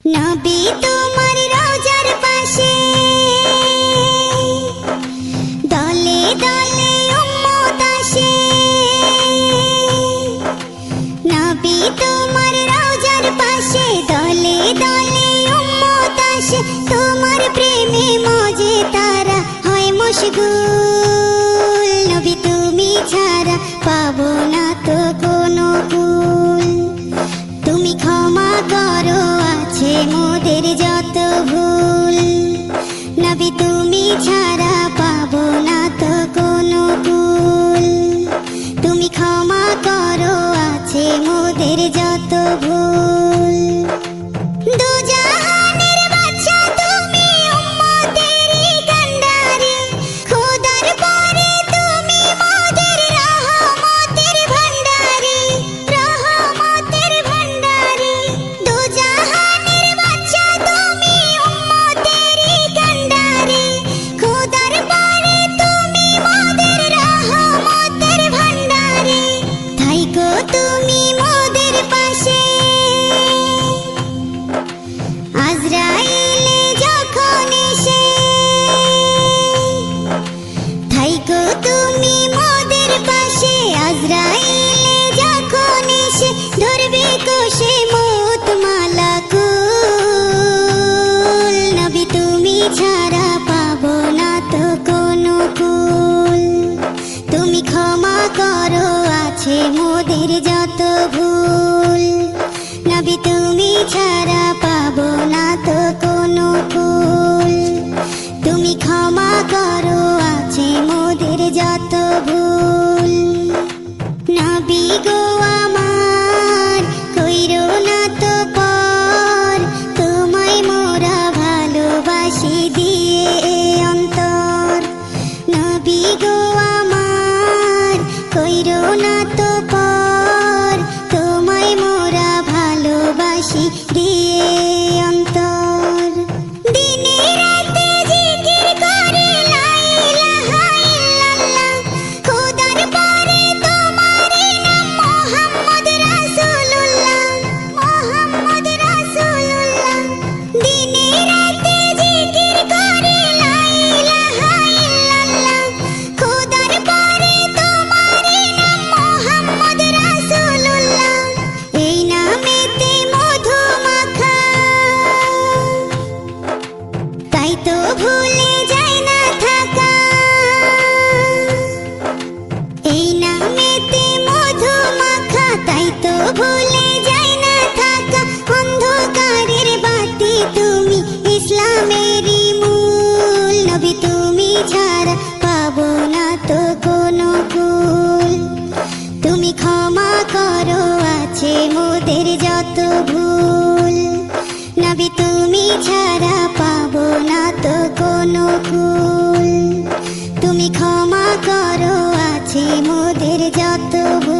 নবী তোমার রওজার পাশে দলে দলে উম্মত আসে। নবী তোমার রওজার পাশে দলে দলে উম্মত আসে। তোমার প্রেমে মজে তারা হয় মশগুল। নবী তুমি ছাড়া পাবো না তো কোনো কুল। তুমি ক্ষমা করো আছে মোদের যত ভুল। নবী তুমি ছাড়া পাবো না তো কোনো কুল। তুমি ক্ষমা করো আছে মোদের যত ভুল। দুজাহানের বাদশা তুমি উম্মতেরই কান্ডারি। খোদার পরে তুমি মোদের রহমতের ভান্ডারি, রহমতের ভান্ডারি। দুজাহানের বাদশা তুমি উম্মতেরই কান্ডারি। খোদার পরে তুমি মোদের রহমতের ভান্ডারি। থাইকো তুমি মোদের পাশে আজরাইলে যখন এসে। থাইকো তুমি মোদের পাশে আজরাইলে যখন এসে। ধরবে কোষে মউত মালাকুল। নবী তুমি ছাড়া পাবো না তো কোনো কুল। তুমি ক্ষমা করো আছে মোদের যত ভুল। নবী তুমি ছাড়া পাবো না তো কোনো কুল। তুমি ক্ষমা করো আছে মোদের যত ভুল। নবী গো আমার কইরো না তো পর। তোমায় মোরা ভালোবাসি দিয়ে এ অন্তর। নবী গো আমার কইরো না তো পর। তোমায় মোরা ভালোবাসি দিয়ে অন্তর। দিনে রাতে জিকির করে লা ইলাহা ইল্লাল্লাহ। খোদার পরে তোমারই নাম মুহাম্মদ রাসূলুল্লাহ, মুহাম্মদ রাসূলুল্লাহ। দিনে রাতে জিকির করে লা ইলাহা ইল্লাল্লাহ। খোদার পরে তোমারই নাম মুহাম্মদ রাসূলুল্লাহ। এই নামেতে মধু মাখা তাই তো ভুলে যায় না থাকা। এই নামেতে মধু মাখা তাই তো ভুলে যায় না থাকা। অন্ধকারের বাতি তুমি ইসলামেরই মূল। নবী তুমি ছাড়া পাবো না তো কোনো কুল। তুমি ক্ষমা করো আছে মোদের যত ভুল। নবী তুমি ছাড়া পাবো না তো কোনো কুল। তুমি ক্ষমা করো আছে মোদের যত ভুল।